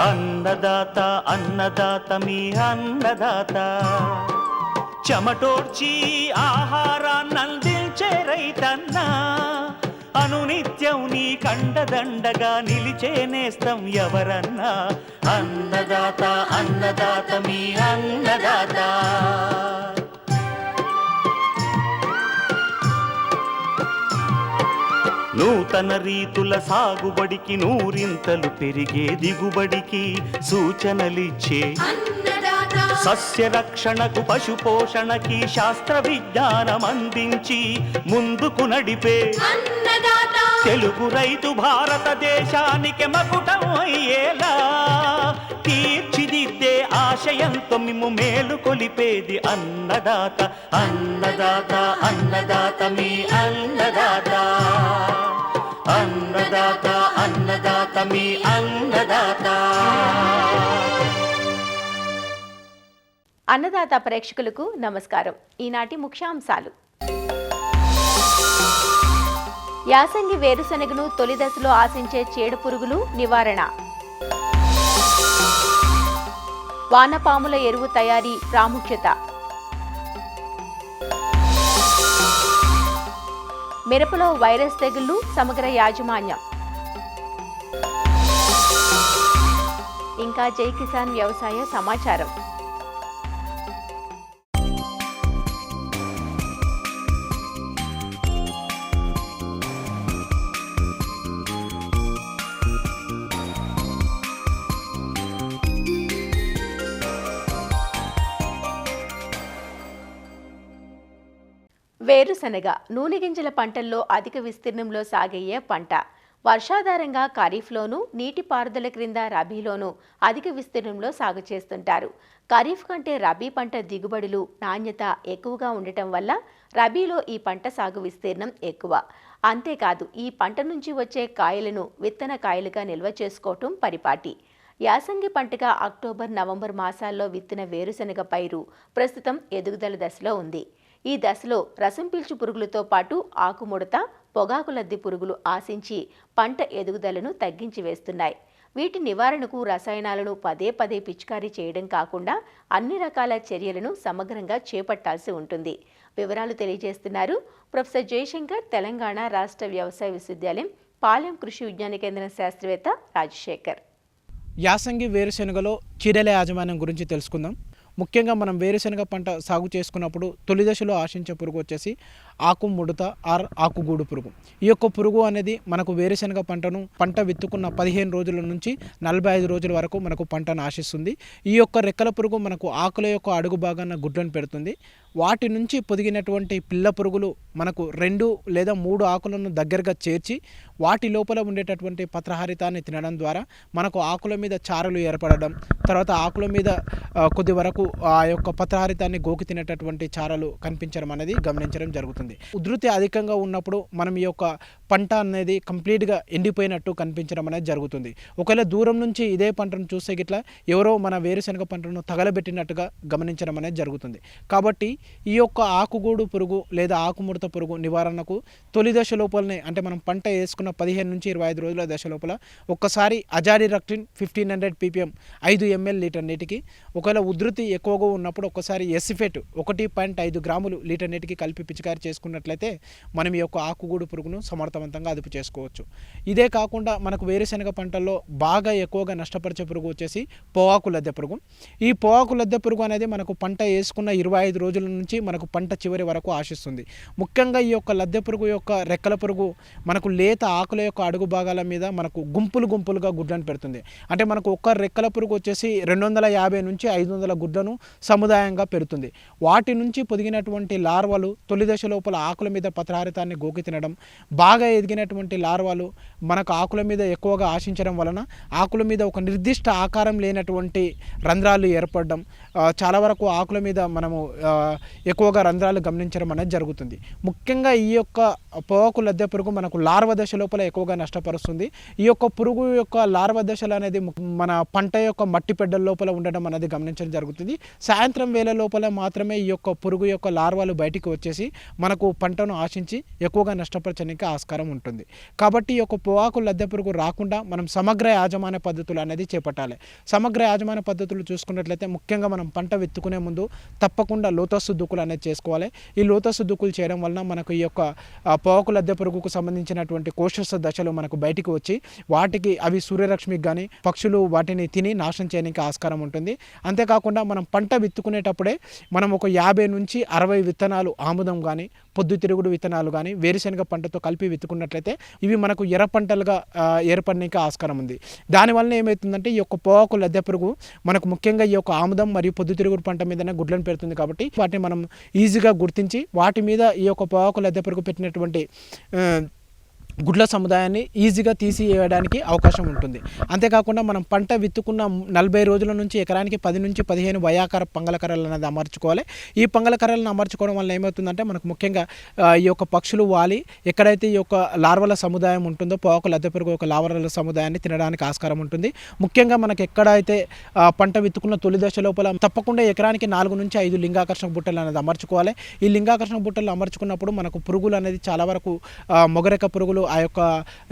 అన్నదాత అన్నదాత మీ అన్నదాత చెమటోడ్చి ఆహారాన్నందించే రైతన్నా అనునిత్యం నీ కండదండగా నిలిచే నేస్తం ఎవరన్నా అన్నదాత అన్నదాత మీ అన్నదాత నూతన రీతుల సాగుబడికి నూరింతలు పెరిగే దిగుబడికి సూచనలిచ్చే సస్య రక్షణకు పశు పోషణకి శాస్త్ర విజ్ఞానం అందించి ముందుకు నడిపే తెలుగు రైతు భారతదేశానికి మకుటం అయ్యేలా తీర్చిదిద్దే ఆశయంతో మిమ్ము మేలు కొలిపేది అన్నదాత అన్నదాత అన్నదాత మీ అన్నదాత అన్నదాత అన్నదాత మీ అన్నదాత. అన్నదాత ప్రేక్షకులకు నమస్కారం. ఈనాటి ముఖ్యాంశాలు: యాసంగి వేరుశెనగను తొలి దశలో ఆశించే చీడ పురుగులు నివారణ, వానపాముల ఎరువు తయారీ ప్రాముఖ్యత, మిరపలో వైరస్ తెగుళ్లు సమగ్ర యాజమాన్యం, ఇంకా జై కిసాన్ వ్యవసాయ సమాచారం. వేరుశనగ నూనె గింజల పంటల్లో అధిక విస్తీర్ణంలో సాగయ్యే పంట. వర్షాధారంగా ఖరీఫ్లోనూ నీటిపారుదల క్రింద రబీలోనూ అధిక విస్తీర్ణంలో సాగు చేస్తుంటారు. ఖరీఫ్ కంటే రబీ పంట దిగుబడులు నాణ్యత ఎక్కువగా ఉండటం వల్ల రబీలో ఈ పంట సాగు విస్తీర్ణం ఎక్కువ. అంతేకాదు ఈ పంట నుంచి వచ్చే కాయలను విత్తన కాయలుగా నిల్వ చేసుకోవటం పరిపాటి. యాసంగి పంటగా అక్టోబర్ నవంబర్ మాసాల్లో విత్తిన వేరుశనగ పైరు ప్రస్తుతం ఎదుగుదల దశలో ఉంది. ఈ దశలో రసం పీల్చు పురుగులతో పాటు ఆకుముడత, పొగాకు లద్దె పురుగులు ఆశించి పంట ఎదుగుదలను తగ్గించి వేస్తున్నాయి. వీటి నివారణకు రసాయనాలను పదే పదే పిచికారీ చేయడం కాకుండా అన్ని రకాల చర్యలను సమగ్రంగా చేపట్టాల్సి ఉంటుంది. వివరాలు తెలియజేస్తున్నారు ప్రొఫెసర్ జయశంకర్, తెలంగాణ రాష్ట్ర వ్యవసాయ విశ్వవిద్యాలయం పాలెం కృషి విజ్ఞాన కేంద్రం శాస్త్రవేత్త రాజశేఖర్. యాసంగి వేరుశెనగలో చీడల యాజమాన్యం గురించి తెలుసుకుందాం. ముఖ్యంగా మనం వేరుశెనగ పంట సాగు చేసుకున్నప్పుడు తొలి దశలో ఆశించే పురుగు వచ్చేసి ఆకు ముడత ఆర్ ఆకుగూడు పురుగు. ఈ యొక్క పురుగు అనేది మనకు వేరుశెనగ పంట విత్తుకున్న 15 రోజుల నుంచి 45 రోజుల వరకు మనకు పంటను ఆశిస్తుంది. ఈ యొక్క రెక్కల పురుగు మనకు ఆకుల యొక్క అడుగు భాగాన గుడ్లను పెడుతుంది. వాటి నుంచి పొదిగినటువంటి పిల్ల పురుగులు మనకు 2 లేదా 3 ఆకులను దగ్గరగా చేర్చి వాటి లోపల ఉండేటటువంటి పత్రహరితాన్ని తినడం ద్వారా మనకు ఆకుల మీద చారలు ఏర్పడడం, తర్వాత ఆకుల మీద కొద్ది వరకు ఆ యొక్క పత్రహరితాన్ని గోకి తినేటటువంటి చారలు కనిపించడం అనేది గమనించడం జరుగుతుంది. ఉధృతి అధికంగా ఉన్నప్పుడు మనం ఈ యొక్క పంట అనేది కంప్లీట్గా ఎండిపోయినట్టు కనిపించడం అనేది జరుగుతుంది. ఒకవేళ దూరం నుంచి ఇదే పంటను చూస్తే గిట్లా ఎవరో మన వేరుశెనగ పంటను తగలబెట్టినట్టుగా గమనించడం అనేది జరుగుతుంది. కాబట్టి ఈ యొక్క ఆకుగూడు పురుగు లేదా ఆకుముడత పురుగు నివారణకు తొలి దశ లోపలనే, అంటే మనం పంట వేసుకున్న 15 నుంచి 25 రోజుల దశ లోపల ఒక్కసారి అజాడిరక్టిన్ 1500 ppm 5 ml లీటర్ నీటికి, ఒకవేళ ఉధృతి ఎక్కువగా ఉన్నప్పుడు ఒక్కసారి ఎసిఫేట్ 1.5 గ్రాములు లీటర్ నీటికి కలిపి పిచికారి చేసుకున్నట్లయితే మనం ఈ యొక్క ఆకుగూడు పురుగును సమర్థవంతంగా అదుపు చేసుకోవచ్చు. ఇదే కాకుండా మనకు వేరుశెనగ పంటల్లో బాగా ఎక్కువగా నష్టపరిచే పురుగు వచ్చేసి పొగాకు లద్దె పురుగు. ఈ పొగాకు లద్దె పురుగు అనేది మనకు పంట వేసుకున్న 25 రోజుల నుంచి మనకు పంట చివరి వరకు ఆశిస్తుంది. ముఖ్యంగా ఈ యొక్క లద్దె పురుగు యొక్క రెక్కల పురుగు మనకు లేత ఆకుల యొక్క అడుగు భాగాల మీద మనకు గుంపులుగా గుడ్లను పెడుతుంది. అంటే మనకు ఒక్క రెక్కల పురుగు వచ్చేసి 250 నుంచి 500 గుడ్లను సముదాయంగా పెడుతుంది. వాటి నుంచి పొదిగినటువంటి లార్వాలు తొలి దశ లోపల ఆకుల మీద పత్రహారితాన్ని గోకి తినడం, బాగా ఎదిగినటువంటి లార్వాలు మనకు ఆకుల మీద ఎక్కువగా ఆశించడం వలన ఆకుల మీద ఒక నిర్దిష్ట ఆకారం లేనటువంటి రంధ్రాలు ఏర్పడడం, చాలా వరకు ఆకుల మీద మనము ఎక్కువగా రంధ్రాలు గమనించడం అనేది జరుగుతుంది. ముఖ్యంగా ఈ యొక్క పొగాకు లద్దె పురుగు మనకు లార్వ దశ లోపల ఎక్కువగా నష్టపరుస్తుంది. ఈ యొక్క పురుగు యొక్క లార్వ దశలు అనేది మన పంట యొక్క మట్టి పెడ్డల లోపల ఉండడం అనేది గమనించడం జరుగుతుంది. సాయంత్రం వేళ లోపల మాత్రమే ఈ యొక్క పురుగు యొక్క లార్వాలు బయటికి వచ్చేసి మనకు పంటను ఆశించి ఎక్కువగా నష్టపరచడానికి ఆస్కారం ఉంటుంది. కాబట్టి ఈ యొక్క పొగాకు లద్దె పురుగు రాకుండా మనం సమగ్ర యాజమాన్య పద్ధతులు అనేది చేపట్టాలి. సమగ్ర యాజమాన్య పద్ధతులు చూసుకున్నట్లయితే ముఖ్యంగా మనం పంట విత్తుకునే ముందు తప్పకుండా లోతస్సు దుక్కులు అనేది చేసుకోవాలి. ఈ లోతస్సు దుక్కులు చేయడం వలన మనకు ఈ యొక్క పొగాకు లద్దె పురుగుకు సంబంధించినటువంటి కోశస్థ దశలు మనకు బయటికి వచ్చి వాటికి అవి సూర్యరశ్మికి కానీ పక్షులు వాటిని తిని నాశనం చేయడానికి ఆస్కారం ఉంటుంది. అంతేకాకుండా మనం పంట విత్తుకునేటప్పుడే మనం ఒక 50 నుంచి 60 విత్తనాలు ఆముదం కానీ పొద్దుతిరుగుడు విత్తనాలు కానీ వేరుశనగ పంటతో కలిపి విత్తుకున్నట్లయితే ఇవి మనకు ఎర్ర పంటలుగా ఏర్పడడానికి ఆస్కారం ఉంది. దానివల్ల ఏమవుతుందంటే ఈ యొక్క పొగాకు లద్దె పురుగు మనకు ముఖ్యంగా ఈ యొక్క ఆముదం మరియు పొద్దుతిరుగుడు పంట మీదనే గుడ్లను పెడుతుంది. కాబట్టి వాటిని మనం ఈజీగా గుర్తించి వాటి మీద ఈ యొక్క పొగాకు లద్దె పురుగు పెట్టినటువంటి గుడ్ల సముదాయాన్ని ఈజీగా తీసివేయడానికి అవకాశం ఉంటుంది. అంతేకాకుండా మనం పంట విత్తుకున్న 40 రోజుల నుంచి ఎకరానికి 10 నుంచి 15 వయాకార పంగలకర్రలు అనేది అమర్చుకోవాలి. ఈ పంగలకర్రలను అమర్చుకోవడం వల్ల ఏమవుతుందంటే మనకు ముఖ్యంగా ఈ యొక్క పక్షులు వాలి ఎక్కడైతే ఈ యొక్క లార్వల సముదాయం ఉంటుందో పొగాకు లద్దె పురుగు యొక్క లార్వల సముదాయాన్ని తినడానికి ఆస్కారం ఉంటుంది. ముఖ్యంగా మనకు ఎక్కడైతే పంట విత్తుకున్న తొలి దశ లోపల తప్పకుండా ఎకరానికి 4 నుంచి 5 లింగాకర్షణ బుట్టలు అనేది అమర్చుకోవాలి. ఈ లింగాకర్షణ బుట్టలు అమర్చుకున్నప్పుడు మనకు పురుగులు అనేది చాలా వరకు మొగరెక్క పురుగులు ఆ యొక్క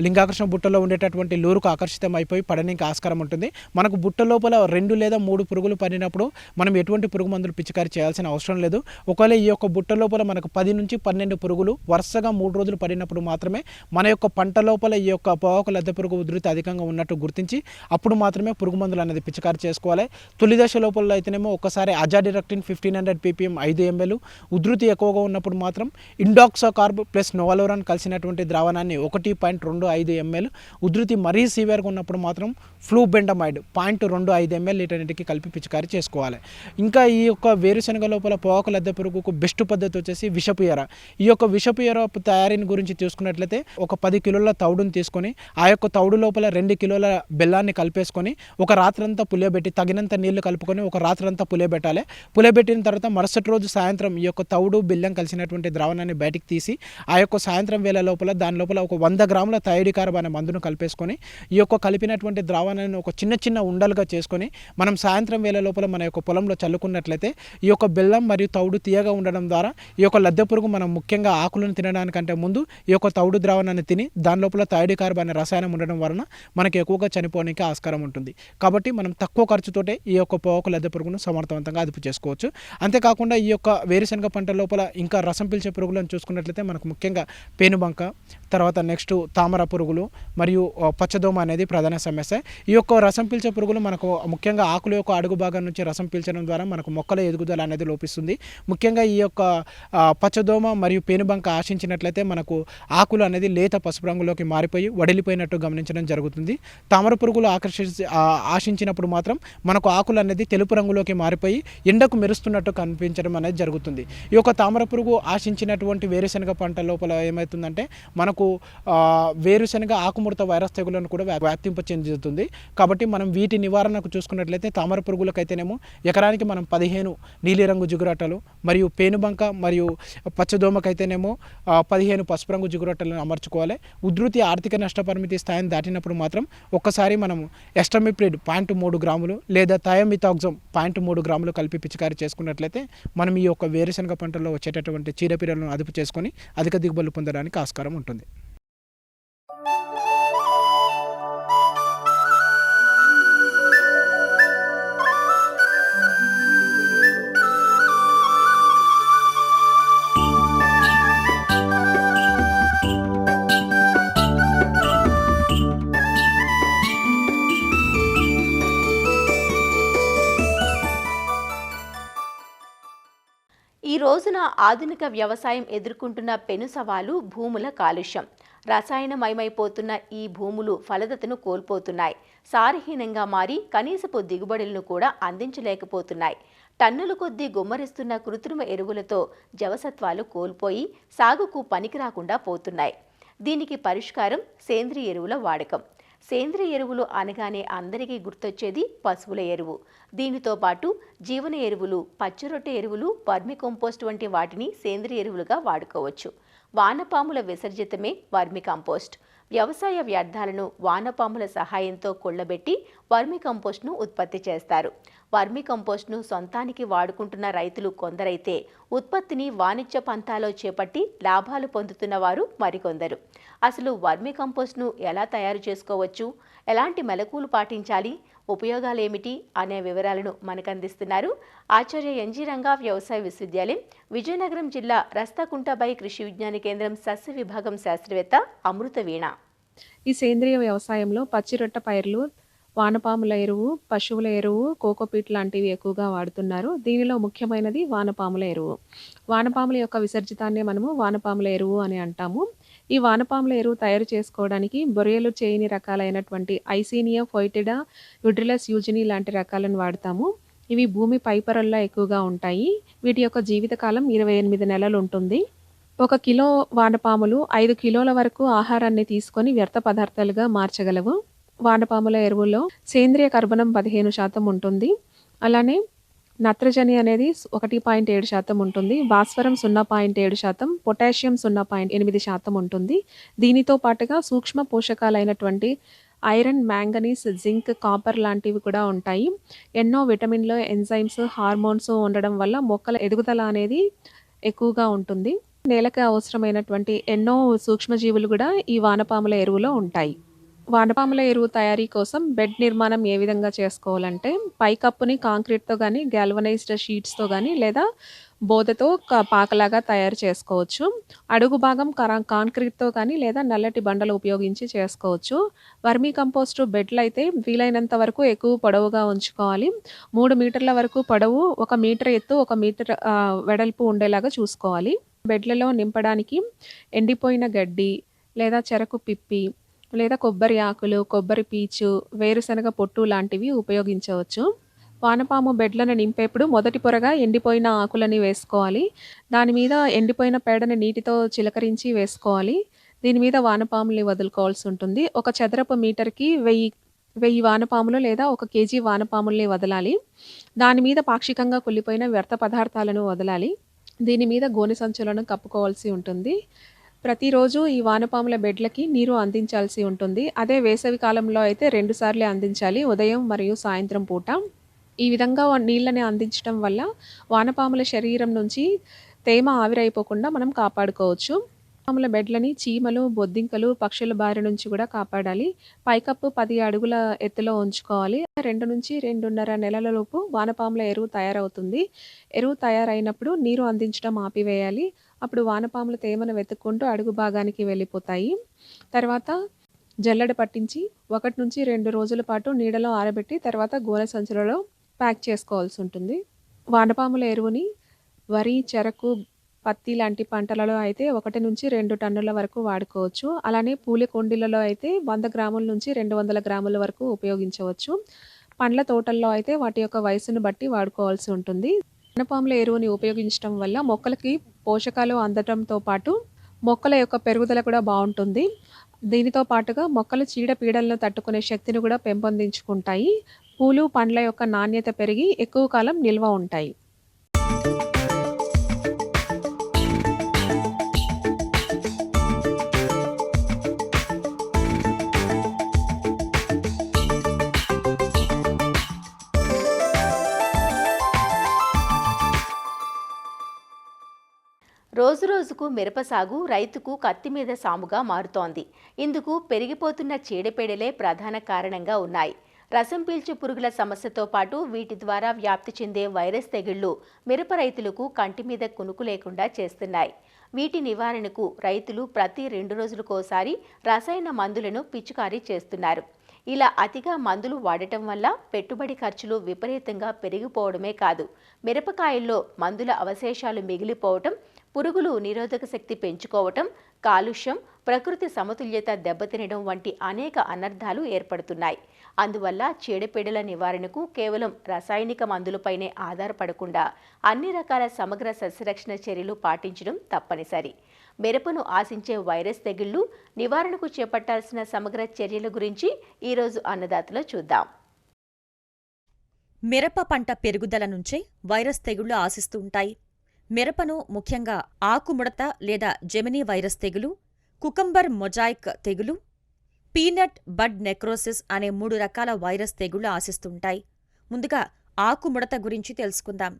లింగాకర్షణ బుట్టలో ఉండేటటువంటి లూరుకు ఆకర్షితం అయిపోయి పడడానికి ఆస్కారం ఉంటుంది. మనకు బుట్ట లోపల 2 లేదా 3 పురుగులు పడినప్పుడు మనం ఎటువంటి పురుగు మందులు పిచికారీ చేయాల్సిన అవసరం లేదు. ఒకవేళ ఈ యొక్క బుట్ట లోపల మనకు 10 నుంచి 12 పురుగులు వరుసగా 3 రోజులు పడినప్పుడు మాత్రమే మన యొక్క పంట లోపల ఈ యొక్క పొగాకు లద్దె పురుగు ఉధృతి అధికంగా ఉన్నట్టు గుర్తించి అప్పుడు మాత్రమే పురుగు మందులు అనేది పిచికారీ చేసుకోవాలి. తొలి దశ లోపల అయితేనేమో ఒకసారి అజాడిరెక్టిన్ 1500 ppm 5 ml, ఉధృతి ఎక్కువగా ఉన్నప్పుడు మాత్రం ఇండాక్సాకార్బ్ ప్లస్ నోవలోరాన్ కలిసినటువంటి ద్రావణాన్ని 1.25 ml, ఉధృతి మరీ సివియర్గా ఉన్నప్పుడు మాత్రం ఫ్లూబెండమైడ్ 0.25 ml లీటర్కి కలిపి పిచికారీ చేసుకోవాలి. ఇంకా ఈ యొక్క వేరుశనగ లోపల పొగాకు లద్దె పురుగుకు బెస్ట్ పద్ధతి వచ్చేసి విషపు ఎర. ఈ యొక్క విషపు ఎర తయారీని గురించి చూసుకున్నట్లయితే ఒక 10 కిలోల తౌడుని తీసుకొని ఆ యొక్క తౌడు లోపల 2 కిలోల బెల్లాన్ని కలిపేసుకొని ఒక రాత్రంతా పులియబెట్టి తగినంత నీళ్లు కలుపుకొని ఒక రాత్రంతా పులియబెట్టాలి. పులియబెట్టిన తర్వాత మరుసటి రోజు సాయంత్రం ఈ యొక్క తౌడు బెల్లం కలిసినటువంటి ద్రావణాన్ని బయటికి తీసి ఆ యొక్క సాయంత్రం వేళ లోపల దాని లోపల ఒక 100 గ్రాముల థయోడికార్బ్ అనే మందును కలిపేసుకొని ఈ యొక్క కలిపినటువంటి ద్రావణాన్ని ఒక చిన్న ఉండలుగా చేసుకొని మనం సాయంత్రం వేళ లోపల మన యొక్క పొలంలో చల్లుకున్నట్లయితే ఈ యొక్క బెల్లం మరియు తౌడు తీయగా ఉండడం ద్వారా ఈ యొక్క లద్దె పురుగు మనం ముఖ్యంగా ఆకులను తినడానికంటే ముందు ఈ యొక్క తౌడు ద్రావణాన్ని తిని దాని లోపల థయోడికార్బ్ అనే రసాయనం ఉండడం వలన మనకి ఎక్కువగా చనిపోవడానికి ఆస్కారం ఉంటుంది. కాబట్టి మనం తక్కువ ఖర్చుతోటే ఈ యొక్క పొగాకు లద్దె పురుగును సమర్థవంతంగా అదుపు చేసుకోవచ్చు. అంతేకాకుండా ఈ యొక్క వేరుశనగ పంట లోపల ఇంకా రసం పీల్చే పురుగులను చూసుకున్నట్లయితే మనకు ముఖ్యంగా పేనుబంక, తర్వాత నెక్స్ట్ తామర పురుగులు మరియు పచ్చదోమ అనేది ప్రధాన సమస్య. ఈ యొక్క రసం పీల్చే పురుగులు మనకు ముఖ్యంగా ఆకుల యొక్క అడుగు భాగం నుంచి రసం పీల్చడం ద్వారా మనకు మొక్కల ఎదుగుదల అనేది లోపిస్తుంది. ముఖ్యంగా ఈ యొక్క పచ్చదోమ మరియు పేనుబంక ఆశించినట్లయితే మనకు ఆకులు అనేది లేత పసుపు రంగులోకి మారిపోయి వడిలిపోయినట్టు గమనించడం జరుగుతుంది. తామర పురుగులు ఆశించినప్పుడు మాత్రం మనకు ఆకులు అనేది తెలుపు రంగులోకి మారిపోయి ఎండకు మెరుస్తున్నట్టు కనిపించడం అనేది జరుగుతుంది. ఈ యొక్క తామర పురుగు ఆశించినటువంటి వేరుశనగ పంట లోపల ఏమవుతుందంటే మనకు వేరుశనగ ఆకుముడత వైరస్ తెగులను కూడా వ్యాప్తింప చెందుతుంది. కాబట్టి మనం వీటి నివారణకు చూసుకున్నట్లయితే తామర పురుగులకైతేనేమో ఎకరానికి మనం 15 నీలిరంగు జిగురట్టలు మరియు పేనుబంక మరియు పచ్చదోమకైతేనేమో 15 పసుపు రంగు జిగురట్టలను అమర్చుకోవాలి. ఉధృతి ఆర్థిక నష్టపరిమితి స్థాయిని దాటినప్పుడు మాత్రం ఒక్కసారి మనం ఎస్టమిప్రిడ్ 0.3 గ్రాములు లేదా థయోమిథాక్సమ్ 0.3 గ్రాములు కలిపి పిచికారీ చేసుకున్నట్లయితే మనం ఈ యొక్క వేరుశనగ పంటలో వచ్చేటటువంటి చీడపీడలను అదుపు చేసుకొని అధిక దిగుబడులు పొందడానికి ఆస్కారం ఉంటుంది. ఈ రోజున ఆధునిక వ్యవసాయం ఎదుర్కొంటున్న పెను సవాలు భూముల కాలుష్యం. రసాయనమయమైపోతున్న ఈ భూములు ఫలదతను కోల్పోతున్నాయి. సారహీనంగా మారి కనీసపు దిగుబడులను కూడా అందించలేకపోతున్నాయి. టన్నుల కొద్దీ గుమ్మరిస్తున్న కృత్రిమ ఎరువులతో జవసత్వాలు కోల్పోయి సాగుకు పనికిరాకుండా పోతున్నాయి. దీనికి పరిష్కారం సేంద్రియ ఎరువుల వాడకం. సేంద్రియ ఎరువులు అనగానే అందరికీ గుర్తొచ్చేది పశువుల ఎరువు. దీనితో పాటు జీవన ఎరువులు, పచ్చిరొట్టె ఎరువులు, వర్మి కంపోస్ట్ వంటి వాటిని సేంద్రియ ఎరువులుగా వాడుకోవచ్చు. వానపాముల విసర్జితమే వర్మి కంపోస్ట్. వ్యవసాయ వ్యర్థాలను వానపాముల సహాయంతో కొల్లబెట్టి వర్మి కంపోస్ట్ను ఉత్పత్తి చేస్తారు. వర్మి కంపోస్ట్ను సొంతానికి వాడుకుంటున్న రైతులు కొందరైతే ఉత్పత్తిని వాణిజ్య పంతాలో చేపట్టి లాభాలు పొందుతున్న వారు మరికొందరు. అసలు వర్మి కంపోస్ట్ను ఎలా తయారు చేసుకోవచ్చు, ఎలాంటి మెలకువలు పాటించాలి, ఉపయోగాలేమిటి అనే వివరాలను మనకందిస్తున్నారు ఆచార్య ఎన్జీ రంగా వ్యవసాయ విశ్వవిద్యాలయం, విజయనగరం జిల్లా రస్తాకుంటబై కృషి విజ్ఞాన కేంద్రం సస్య విభాగం శాస్త్రవేత్త అమృత వీణ. ఈ సేంద్రియ వ్యవసాయంలో పచ్చిరొట్ట పైర్లు, వానపాముల ఎరువు, పశువుల ఎరువు, కోకోపీట్ లాంటివి ఎక్కువగా వాడుతున్నారు. దీనిలో ముఖ్యమైనది వానపాముల ఎరువు. వానపాముల యొక్క విసర్జితాన్ని మనము వానపాముల ఎరువు అని అంటాము. ఈ వానపాముల ఎరువు తయారు చేసుకోవడానికి బొరియలు చేయని రకాలైనటువంటి ఐసీనియా ఫోయిటిడా, యుడ్రిలస్ యూజిని లాంటి రకాలను వాడతాము. ఇవి భూమి పైపొరల్లో ఎక్కువగా ఉంటాయి. వీటి యొక్క జీవితకాలం 28 నెలలు ఉంటుంది. 1 కిలో వానపాములు 5 కిలోల వరకు ఆహారాన్ని తీసుకొని వ్యర్థ పదార్థాలుగా మార్చగలవు. వానపాముల ఎరువుల్లో సేంద్రియ కర్బనం 15% ఉంటుంది. అలానే నత్రజని అనేది 1.7% ఉంటుంది. భాస్వరం 0.7%, పొటాషియం 0.8% ఉంటుంది. దీనితో పాటుగా సూక్ష్మ పోషకాలైనటువంటి ఐరన్, మ్యాంగనీస్, జింక్, కాపర్ లాంటివి కూడా ఉంటాయి. ఎన్నో విటమిన్లు, ఎంజైమ్స్, హార్మోన్స్ ఉండడం వల్ల మొక్కల ఎదుగుదల అనేది ఎక్కువగా ఉంటుంది. నేలకు అవసరమైనటువంటి ఎన్నో సూక్ష్మజీవులు కూడా ఈ వానపాముల ఎరువులో ఉంటాయి. వానపాముల ఎరువు తయారీ కోసం బెడ్ నిర్మాణం ఏ విధంగా చేసుకోవాలంటే, పైకప్పుని కాంక్రీట్తో కానీ, గాల్వనైజ్డ్ షీట్స్తో కానీ, లేదా బోదతో పాకలాగా తయారు చేసుకోవచ్చు. అడుగు భాగం కాంక్రీట్తో కానీ లేదా నల్లటి బండలు ఉపయోగించి చేసుకోవచ్చు. వర్మీ కంపోస్టు బెడ్లు అయితే వీలైనంత వరకు ఎక్కువ పొడవుగా ఉంచుకోవాలి. 3 మీటర్ల వరకు పొడవు, 1 మీటర్ ఎత్తు, 1 మీటర్ వెడల్పు ఉండేలాగా చూసుకోవాలి. బెడ్లలో నింపడానికి ఎండిపోయిన గడ్డి లేదా చెరకు పిప్పి లేదా కొబ్బరి ఆకులు, కొబ్బరి పీచు, వేరుశనగ పొట్టు లాంటివి ఉపయోగించవచ్చు. వానపాము బెడ్లను నింపేప్పుడు మొదటి పొరగా ఎండిపోయిన ఆకులని వేసుకోవాలి. దాని మీద ఎండిపోయిన పేడని నీటితో చిలకరించి వేసుకోవాలి. దీని మీద వానపాముల్ని వదులుకోవాల్సి ఉంటుంది. 1 చదరపు మీటర్కి 1000 వానపాములు లేదా 1 కేజీ వానపాముల్ని వదలాలి. దాని మీద పాక్షికంగా కుళ్ళిపోయిన వ్యర్థ పదార్థాలను వదలాలి. దీని మీద గోనె సంచులను కప్పుకోవాల్సి ఉంటుంది. ప్రతిరోజు ఈ వానపాముల బెడ్లకి నీరు అందించాల్సి ఉంటుంది. అదే వేసవి కాలంలో అయితే 2 సార్లు అందించాలి, ఉదయం మరియు సాయంత్రం పూట. ఈ విధంగా నీళ్ళని అందించడం వల్ల వానపాముల శరీరం నుంచి తేమ ఆవిరైపోకుండా మనం కాపాడుకోవచ్చు. వానపాముల బెడ్లని చీమలు, బొద్దింకలు, పక్షుల బారి నుంచి కూడా కాపాడాలి. పైకప్పు 10 అడుగుల ఎత్తులో ఉంచుకోవాలి. 2 నుంచి 2.5 నెలల లోపు వానపాముల ఎరువు తయారవుతుంది. ఎరువు తయారైనప్పుడు నీరు అందించడం ఆపివేయాలి. అప్పుడు వానపాముల తేమను వెతుక్కుంటూ అడుగు భాగానికి వెళ్ళిపోతాయి. తర్వాత జల్లెడ పట్టించి 1 నుంచి 2 రోజుల పాటు నీడలో ఆరబెట్టి తర్వాత గోనె సంచులలో ప్యాక్ చేసుకోవాల్సి ఉంటుంది. వానపాముల ఎరువుని వరి, చెరకు, పత్తి లాంటి పంటలలో అయితే 1 నుంచి 2 టన్నుల వరకు వాడుకోవచ్చు. అలానే పూల కుండీలలో అయితే 100 గ్రాముల నుంచి 200 గ్రాముల వరకు ఉపయోగించవచ్చు. పండ్ల తోటల్లో అయితే వాటి యొక్క వయసును బట్టి వాడుకోవాల్సి ఉంటుంది. వానపాముల ఎరువుని ఉపయోగించడం వల్ల మొక్కలకి పోషకాలు అందడంతో పాటు మొక్కల యొక్క పెరుగుదల కూడా బాగుంటుంది. దీనితో పాటుగా మొక్కలు చీడపీడలను తట్టుకునే శక్తిని కూడా పెంపొందించుకుంటాయి. పూలు, పండ్ల యొక్క నాణ్యత పెరిగి ఎక్కువ కాలం నిల్వ ఉంటాయి. రోజురోజుకు మిరప సాగు రైతుకు కత్తి మీద సాముగా మారుతోంది. ఇందుకు పెరిగిపోతున్న చీడపీడలే ప్రధాన కారణంగా ఉన్నాయి. రసం పీల్చే పురుగుల సమస్యతో పాటు వీటి ద్వారా వ్యాప్తి చెందే వైరస్ తెగుళ్లు మిరప రైతులకు కంటి మీద కునుకు లేకుండా చేస్తున్నాయి. వీటి నివారణకు రైతులు ప్రతి 2 రోజులకోసారి రసాయన మందులను పిచికారీ చేస్తున్నారు. ఇలా అతిగా మందులు వాడటం వల్ల పెట్టుబడి ఖర్చులు విపరీతంగా పెరిగిపోవడమే కాదు, మిరపకాయల్లో మందుల అవశేషాలు మిగిలిపోవటం, పురుగులు నిరోధక శక్తి పెంచుకోవటం, కాలుష్యం, ప్రకృతి సమతుల్యత దెబ్బతినడం వంటి అనేక అనర్థాలు ఏర్పడుతున్నాయి. అందువల్ల చీడపీడల నివారణకు కేవలం రసాయనిక మందులపైనే ఆధారపడకుండా అన్ని రకాల సమగ్ర సస్యరక్షణ చర్యలు పాటించడం తప్పనిసరి. మిరపను ఆశించే వైరస్ తెగుళ్లు నివారణకు చేపట్టాల్సిన సమగ్ర చర్యల గురించి ఈరోజు అన్నదాతలో చూద్దాం. మిరప పంట పెరుగుదల నుంచే వైరస్ తెగుళ్లు ఆశిస్తూ ఉంటాయి. మిరపను ముఖ్యంగా ఆకుముడత లేదా జెమినీ వైరస్ తెగులు, కుకుంబర్ మొజాయిక్ తెగులు, పీనట్ బడ్ నెక్రోసిస్ అనే 3 రకాల వైరస్ తెగుళ్లు ఆశిస్తుంటాయి. ముందుగా ఆకుముడత గురించి తెలుసుకుందాం.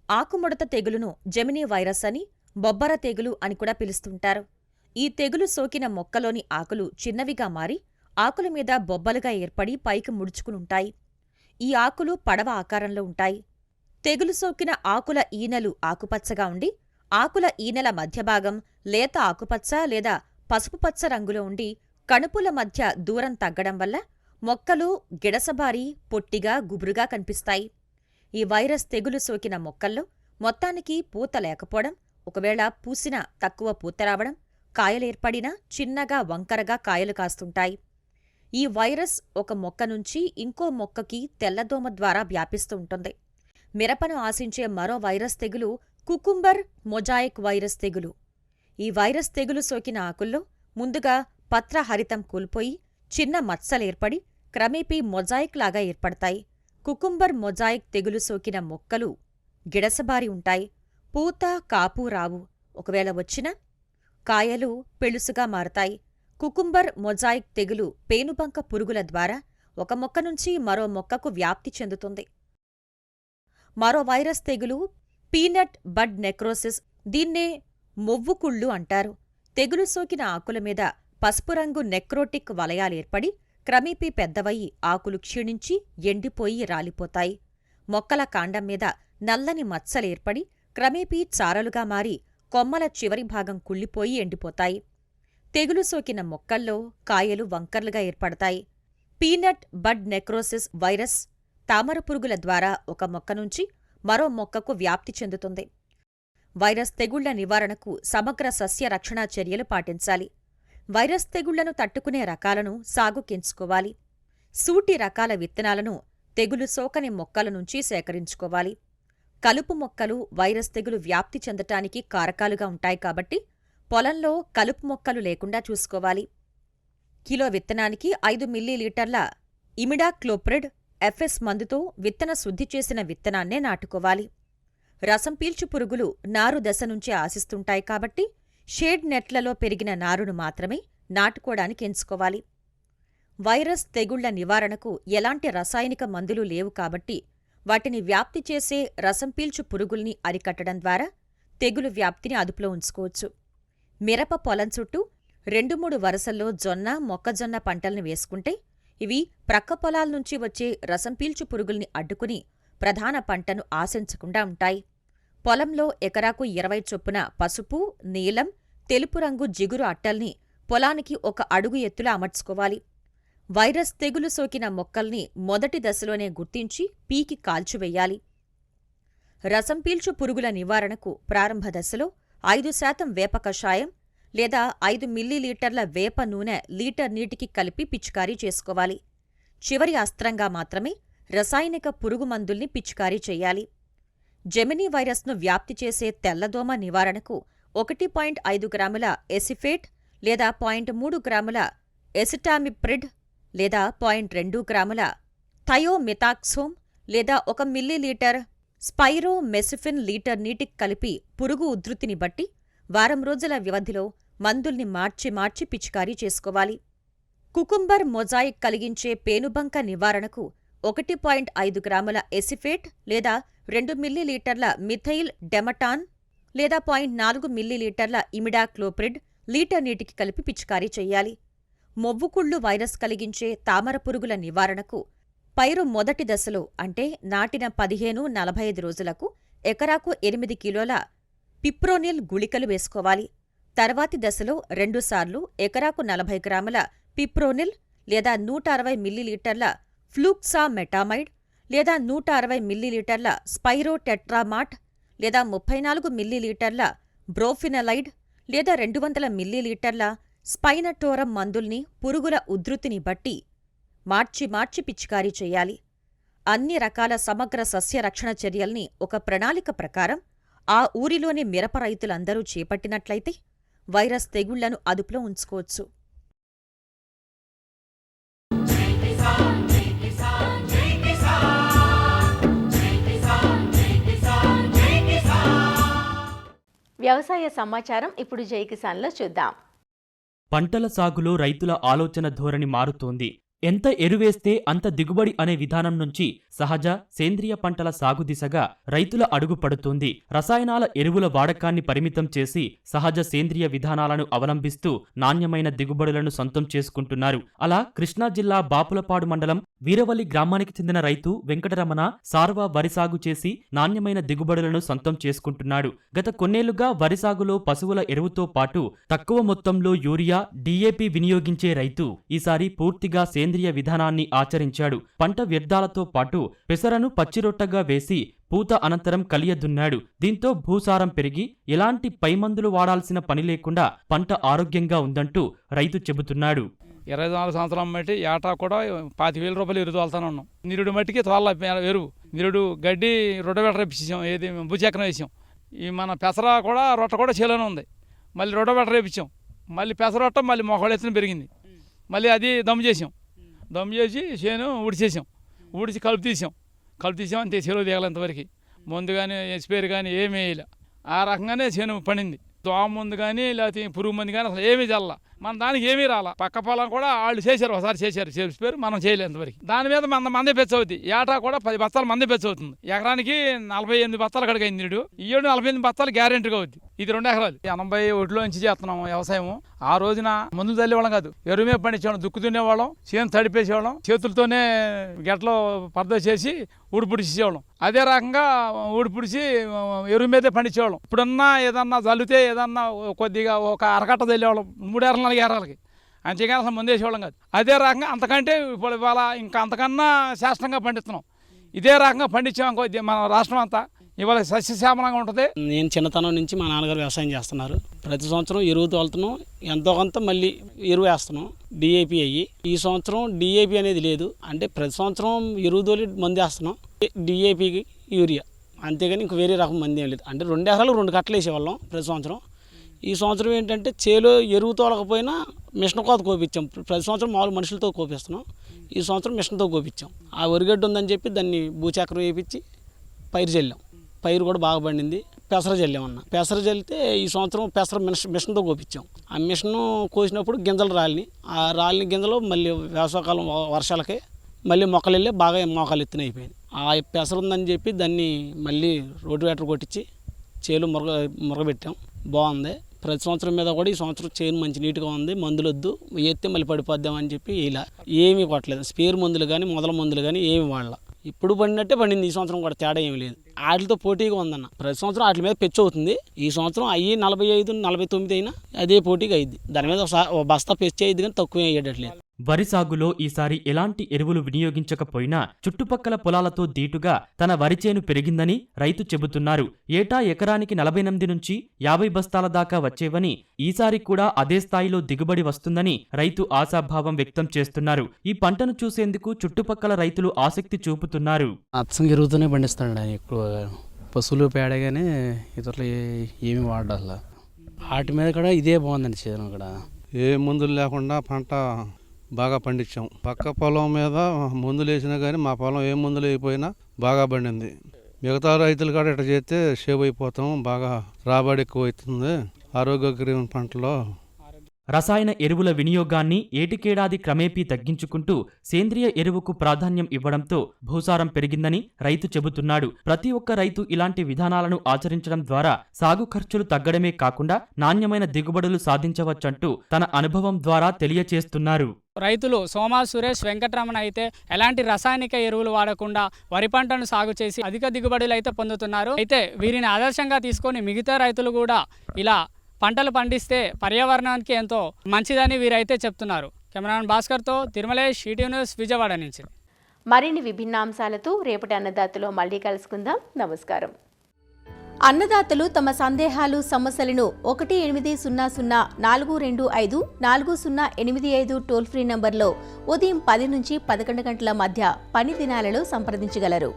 ఆకుముడత తెగులును జెమినీ వైరస్ అని, బొబ్బర తెగులు అని కూడా పిలుస్తుంటారు. ఈ తెగులు సోకిన మొక్కలోని ఆకులు చిన్నవిగా మారి ఆకుల మీద బొబ్బలుగా ఏర్పడి పైకి ముడుచుకునుంటాయి. ఈ ఆకులు పడవ ఆకారంలో ఉంటాయి. తెగులు సోకిన ఆకుల ఈనెలు ఆకుపచ్చగా ఉండి, ఆకుల ఈనెల మధ్యభాగం లేత ఆకుపచ్చ లేదా పసుపుపచ్చ రంగులో ఉండి, కణుపుల మధ్య దూరం తగ్గడం వల్ల మొక్కలు గిడసబారి పొట్టిగా గుబురుగా కనిపిస్తాయి. ఈ వైరస్ తెగులు సోకిన మొక్కల్లో మొత్తానికి పూత లేకపోవడం, ఒకవేళ పూసినా తక్కువ పూత రావడం, కాయలేర్పడినా చిన్నగా వంకరగా కాయలు కాస్తుంటాయి. ఈ వైరస్ ఒక మొక్క నుంచి ఇంకో మొక్కకి తెల్లదోమ ద్వారా వ్యాపిస్తూ ఉంటుంది. మిరపను ఆశించే మరో వైరస్ తెగులు కుకుంబర్ మొజాయిక్ వైరస్ తెగులు. ఈ వైరస్ తెగులు సోకిన ఆకుల్లో ముందుగా పత్రహరితం కోల్పోయి చిన్న మచ్చలేర్పడి క్రమేపీ మొజాయిక్ లాగా ఏర్పడతాయి. కుకుంబర్ మొజాయిక్ తెగులు సోకిన మొక్కలు గిడసబారి ఉంటాయి. పూత కాపు రావు. ఒకవేళ వచ్చినా కాయలు పెళుసుగా మారతాయి. కుకుంబర్ మొజాయిక్ తెగులు పేనుబంక పురుగుల ద్వారా ఒక మొక్క నుంచి మరో మొక్కకు వ్యాప్తి చెందుతుంది. మరో వైరస్ తెగులు పీనట్ బడ్ నెక్రోసిస్. దీన్నే మొవ్వుకుళ్ళు అంటారు. తెగులు సోకిన ఆకుల మీద పసుపు రంగు నెక్రోటిక్ వలయాలేర్పడి క్రమేపీ పెద్దవయి ఆకులు క్షీణించి ఎండిపోయి రాలిపోతాయి. మొక్కల కాండం మీద నల్లని మచ్చలేర్పడి క్రమేపీ చారలుగా మారి కొమ్మల చివరి భాగం కుళ్ళిపోయి ఎండిపోతాయి. తెగులు సోకిన మొక్కల్లో కాయలు వంకర్లుగా ఏర్పడతాయి. పీనట్ బడ్ నెక్రోసిస్ వైరస్ తామర పురుగుల ద్వారా ఒక మొక్క నుంచి మరో మొక్కకు వ్యాప్తి చెందుతుంది. వైరస్ తెగుళ్ల నివారణకు సమగ్ర సస్య రక్షణా చర్యలు పాటించాలి. వైరస్ తెగుళ్లను తట్టుకునే రకాలను సాగుకెంచుకోవాలి. సూటి రకాల విత్తనాలను తెగులు సోకని మొక్కల నుంచి సేకరించుకోవాలి. కలుపు మొక్కలు వైరస్ తెగులు వ్యాప్తి చెందటానికి కారకాలుగా ఉంటాయి కాబట్టి పొలంలో కలుపు మొక్కలు లేకుండా చూసుకోవాలి. కిలో విత్తనానికి 5 మిల్లీలీటర్ల ఇమిడాక్లోప్రిడ్ ఎఫ్ఎస్ మందుతో విత్తన శుద్ధి చేసిన విత్తనాన్నే నాటుకోవాలి. రసం పీల్చు పురుగులు నారు దశ నుంచే ఆశిస్తుంటాయి కాబట్టి షేడ్ నెట్లలో పెరిగిన నారును మాత్రమే నాటుకోవడానికి ఎంచుకోవాలి. వైరస్ తెగుళ్ల నివారణకు ఎలాంటి రసాయనిక మందులు లేవు కాబట్టి వాటిని వ్యాప్తి చేసే రసం పీల్చు పురుగుల్ని అరికట్టడం ద్వారా తెగులు వ్యాప్తిని అదుపులో ఉంచుకోవచ్చు. మిరప పొలం చుట్టూ 2-3 వరుసల్లో జొన్న, మొక్కజొన్న పంటల్ని వేసుకుంటే ఇవి ప్రక్క పొలాల నుంచి వచ్చే రసం పీల్చు పురుగుల్ని అడ్డుకుని ప్రధాన పంటను ఆశించకుండా ఉంటాయి. పొలంలో ఎకరాకు 20 చొప్పున పసుపు, నీలం, తెలుపు రంగు జిగురు అట్టల్ని పొలానికి 1 అడుగు ఎత్తులా అమర్చుకోవాలి. వైరస్ తెగులు సోకిన మొక్కల్ని మొదటి దశలోనే గుర్తించి పీకి కాల్చివెయ్యాలి. రసం పీల్చు పురుగుల నివారణకు ప్రారంభ దశలో 5% వేప కషాయం లేదా 5 మిల్లీలీటర్ల వేప నూనె లీటర్ నీటికి కలిపి పిచికారీ చేసుకోవాలి. చివరి అస్త్రంగా మాత్రమే రసాయనిక పురుగు మందుల్ని పిచికారీ చెయ్యాలి. జెమినీ వైరస్ను వ్యాప్తి చేసే తెల్లదోమ నివారణకు 1.5 గ్రాముల ఎసిఫేట్ లేదా 0.3 గ్రాముల ఎసిటామిప్రిడ్ లేదా 0.2 గ్రాముల థయోమిథాక్సోమ్ లేదా 1 మిల్లీలీటర్ స్పైరోమెసిఫిన్ లీటర్ నీటికి కలిపి పురుగు ఉధృతిని బట్టి వారం రోజుల వ్యవధిలో మందుల్ని మార్చి పిచికారీ చేసుకోవాలి. కుకుంబర్ మొజాయిక్ కలిగించే పేనుబంక నివారణకు 1.5 గ్రాముల ఎసిఫేట్ లేదా 2 మిల్లీలీటర్ల మిథైల్ డెమటాన్ లేదా 0.4 మిల్లీలీటర్ల ఇమిడాక్లోప్రిడ్ లీటర్ నీటికి కలిపి పిచికారీ చెయ్యాలి. మొవ్వుకుళ్ళు వైరస్ కలిగించే తామర పురుగుల నివారణకు పైరు మొదటి దశలో అంటే నాటిన 15-45 రోజులకు ఎకరాకు 8 కిలోల పిప్రోనిల్ గుళికలు వేసుకోవాలి. తర్వాతి దశలో 2 సార్లు ఎకరాకు 40 గ్రాముల పిప్రోనిల్ లేదా 160 మిల్లీలీటర్ల ఫ్లూక్సామెటామైడ్ లేదా 160 మిల్లీలీటర్ల స్పైరోటెట్రామాట్ లేదా 34 మిల్లీలీటర్ల బ్రోఫినలైడ్ లేదా 200 మిల్లీలీటర్ల స్పైనటోరం మందుల్ని పురుగుల ఉధృతిని బట్టి మార్చి మార్చి పిచికారీ చేయాలి. అన్ని రకాల సమగ్ర సస్య రక్షణ చర్యల్ని ఒక ప్రణాళిక ప్రకారం ఆ ఊరిలోని మిరప రైతులందరూ చేపట్టినట్లయితే వైరస్ తెగుళ్లను అదుపులో ఉంచుకోవచ్చు. వ్యవసాయ సమాచారం ఇప్పుడు జై కిసాన్లో చూద్దాం. పంటల సాగులో రైతుల ఆలోచన ధోరణి మారుతోంది. ఎంత ఎరువేస్తే అంత దిగుబడి అనే విధానం నుంచి సహజ సేంద్రియ పంటల సాగు దిశగా రైతుల అడుగు పడుతోంది. రసాయనాల ఎరువుల వాడకాన్ని పరిమితం చేసి సహజ సేంద్రియ విధానాలను అవలంబిస్తూ నాణ్యమైన దిగుబడులను సొంతం చేసుకుంటున్నారు. అలా కృష్ణా జిల్లా బాపులపాడు మండలం వీరవల్లి గ్రామానికి చెందిన రైతు వెంకటరమణ సార్వా వరి సాగు చేసి నాణ్యమైన దిగుబడులను సొంతం చేసుకుంటున్నాడు. గత కొన్నేళ్లుగా వరి సాగులో పశువుల ఎరువుతో పాటు తక్కువ మొత్తంలో యూరియా, డీఏపీ వినియోగించే రైతు ఈసారి పూర్తిగా సేంద్రియ విధానాన్ని ఆచరించాడు. పంట వ్యర్థాలతో పాటు పెసరను పచ్చిరొట్టగా వేసి పూత అనంతరం కలియదున్నాడు. దీంతో భూసారం పెరిగి ఎలాంటి పైమందులు వాడాల్సిన పని లేకుండా పంట ఆరోగ్యంగా ఉందంటూ రైతు చెబుతున్నాడు. 24 సంవత్సరం బట్టి ఏటా కూడా 25,000 రూపాయలు ఎరువు తోలుతానే ఉన్నాం. నిరుడు మట్టికి తోల ఎరువు, నిరుడు గడ్డి రొట్టబెట్ట వేపించాం, ఏది భూచక్రం వేసాం. ఈ మన పెసర కూడా రొట్ట కూడా చేలోనే ఉంది. మళ్ళీ రొట్టబెట్ట వేపించాం, మళ్ళీ పెసరొట్ట మళ్ళీ మొక్కలు ఎత్తున పెరిగింది. మళ్ళీ అది దమ్ము చేసాం, దమ్ము చేసి చేను ఊడిచేసాం, ఊడిచి కలుపు తీసాం అంతే. చెరువు దిగలంతవరకు మందు కానీ స్పేర్ కానీ ఏమీ వేయలే. ఆ రకంగానే చేను పండింది. దోమ మందు కానీ లేకపోతే పురుగు మందు కానీ అసలు ఏమీ చల్ల. మన దానికి ఏమీ రాలా. పక్క పొలం కూడా వాళ్ళు చేశారు, ఒకసారి చేశారు స్పేర్, మనం చేయలేదు ఎంతవరకు. దాని మీద మందే పెచ్చ అవుతుంది. ఏటా కూడా 10 బస్తాలు మందే పెచ్చ అవుతుంది. ఎకరానికి 48 బస్తాలు అక్కడికి అయింది. నీడు ఈ 48 బస్తాలు గ్యారెంటీగా అవుద్ది. ఇది 2 ఎకరాలు 81లో నుంచి చేస్తున్నాం వ్యవసాయం. ఆ రోజున మందులు చల్లేవాళ్ళం కాదు, ఎరువు మీద పండించేవాళ్ళం, దుక్కు దున్నేవాళ్ళం, చేను తడిపేసేవాళ్ళం, చేతులతోనే గెట్లో పరద చేసి ఊడిపుడిచేవాళ్ళం. అదే రకంగా ఊడిపుడిచి ఎరువు మీదే పండించేవాళ్ళం. ఇప్పుడున్నా ఏదన్నా చల్లితే ఏదన్నా కొద్దిగా ఒక అరకట్ట చల్లేవాళ్ళం 3 ఎకరాలు 4 ఎకరాలకి, అంతేగాని అసలు మందు వేసేవాళ్ళం కాదు. అదే రకంగా అంతకంటే ఇప్పుడు ఇవాళ ఇంకా అంతకన్నా శాస్త్రంగా పండిస్తున్నాం. ఇదే రకంగా పండించాం మన రాష్ట్రం అంతా ఇవాళ సస్యశ్యామలంగా ఉంటుంది. నేను చిన్నతనం నుంచి మా నాన్నగారు వ్యవసాయం చేస్తున్నారు. ప్రతి సంవత్సరం ఎరువు తోలుతున్నాం, ఎంతో కొంత మళ్ళీ ఎరువు వేస్తున్నాం, డిఏపి అయ్యి. ఈ సంవత్సరం డిఏపి అనేది లేదు, అంటే ప్రతి సంవత్సరం ఎరువు తోలి మందు వేస్తున్నాం, డిఏపికి యూరియా, అంతేగాని ఇంక వేరే రకం మంది ఏం లేదు. అంటే 2 ఎకరాలు 2 కట్టలు వేసేవాళ్ళం ప్రతి సంవత్సరం. ఈ సంవత్సరం ఏంటంటే చేలో ఎరువు తోలకపోయినా మిషన్ కోత కోపించాం. ప్రతి సంవత్సరం మామూలు మనుషులతో కోపిస్తున్నాం, ఈ సంవత్సరం మిషన్తో కోపించాం. ఆ వరిగడ్డ ఉందని చెప్పి దాన్ని భూచక్రం వేయించి పైరు చల్లాం. పైరు కూడా బాగా పండింది. పెసర చల్లామన్నా, పెసర చల్లితే ఈ సంవత్సరం పెసర మిషన్తో కోపించాం. ఆ మిషన్ కోసినప్పుడు గింజలు రాలిని, ఆ రాలిన గింజలు మళ్ళీ వేసవకాలం వర్షాలకే మళ్ళీ మొక్కలు వెళ్ళి బాగా మొక్కలు ఎత్తున అయిపోయింది. ఆ పెసర ఉందని చెప్పి దాన్ని మళ్ళీ రోటివేటర్ కొట్టించి చేలు మురగబెట్టాం. బాగుంది. ప్రతి సంవత్సరం మీద కూడా ఈ సంవత్సరం చేను మంచి నీట్గా ఉంది. మందులు వద్దు, ఎత్తే మళ్ళీ పడిపోద్దామని చెప్పి ఇలా ఏమీ కొట్టలేదు. స్పేర్ మందులు కానీ మొదల మందులు కానీ ఏమి వాడాల. ఇప్పుడు పండినట్టే పండింది. ఈ సంవత్సరం కూడా తేడా ఏమి లేదు. వాటితో పోటీగా ఉందన్న. ప్రతి సంవత్సరం వాటి మీద పెచ్చు అవుతుంది. ఈ సంవత్సరం అయ్యి 45, 49 అయినా అదే పోటీగా అయింది. దాని మీద ఒక బస్తా పెచ్చు అయ్యింది కానీ తక్కువ అయ్యేటట్లేదు. వరి సాగులో ఈసారి ఎలాంటి ఎరువులు వినియోగించకపోయినా చుట్టుపక్కల పొలాలతో దీటుగా తన వరి చేను పెరిగిందని రైతు చెబుతున్నారు. ఏటా ఎకరానికి 48 నుంచి 50 బస్తాల దాకా వచ్చేవని, ఈసారి కూడా అదే స్థాయిలో దిగుబడి వస్తుందని రైతు ఆశాభావం వ్యక్తం చేస్తున్నారు. ఈ పంటను చూసేందుకు చుట్టుపక్కల రైతులు ఆసక్తి చూపుతున్నారు. అచ్చం ఎరువుతోనే పండిస్తాడు ఎక్కువ. పశువులు పేడగానే ఇతరులు ఏమి వాడాల. వాటి మీద కూడా ఇదే బాగుందండి చేను. కూడా ఏ మందులు లేకుండా పంట బాగా పండించాం. పక్క పొలం మీద మందులు వేసినా కానీ మా పొలం ఏ మందులు అయిపోయినా బాగా పండింది. మిగతా రైతులు కూడా ఇట్లా చేస్తే సేవ్ అయిపోతాం, బాగా రాబడి ఎక్కువ అవుతుంది. ఆరోగ్యకరమైన పంటలో రసాయన ఎరువుల వినియోగాన్ని ఏటికేడాది క్రమేపీ తగ్గించుకుంటూ సేంద్రియ ఎరువుకు ప్రాధాన్యం ఇవ్వడంతో భూసారం పెరిగిందని రైతు చెబుతున్నాడు. ప్రతి ఒక్క రైతు ఇలాంటి విధానాలను ఆచరించడం ద్వారా సాగు ఖర్చులు తగ్గడమే కాకుండా నాణ్యమైన దిగుబడులు సాధించవచ్చంటూ తన అనుభవం ద్వారా తెలియచేస్తున్నారు. రైతులు సోమా సురేష్, వెంకటరమణ అయితే ఎలాంటి రసాయనిక ఎరువులు వాడకుండా వరి పంటను సాగు చేసి అధిక దిగుబడులు అయితే పొందుతున్నారు. అయితే వీరిని ఆదర్శంగా తీసుకొని మిగతా రైతులు కూడా ఇలా పంటలు పండిస్తే పర్యావరణానికి ఎంతో మంచిదని వీరైతే చెప్తున్నారు. కెమెరామెన్ భాస్కర్తో తిరుమలేష్, ఈటీవీ న్యూస్, విజయవాడ నుంచి. మరిన్ని విభిన్న అంశాలతో రేపటి అన్నదాతలో మళ్ళీ కలుసుకుందాం. నమస్కారం. అన్నదాతలు తమ సందేహాలు సమస్యలను 18004254085 టోల్ ఫ్రీ నంబర్లో ఉదయం 10 నుంచి 11 గంటల మధ్య పని దినాలలో సంప్రదించగలరు.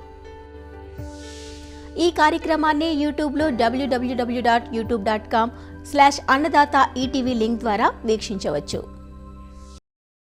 ఈ కార్యక్రమాన్ని యూట్యూబ్లో www.youtube.com/annadata ETV లింక్ ద్వారా వీక్షించవచ్చు.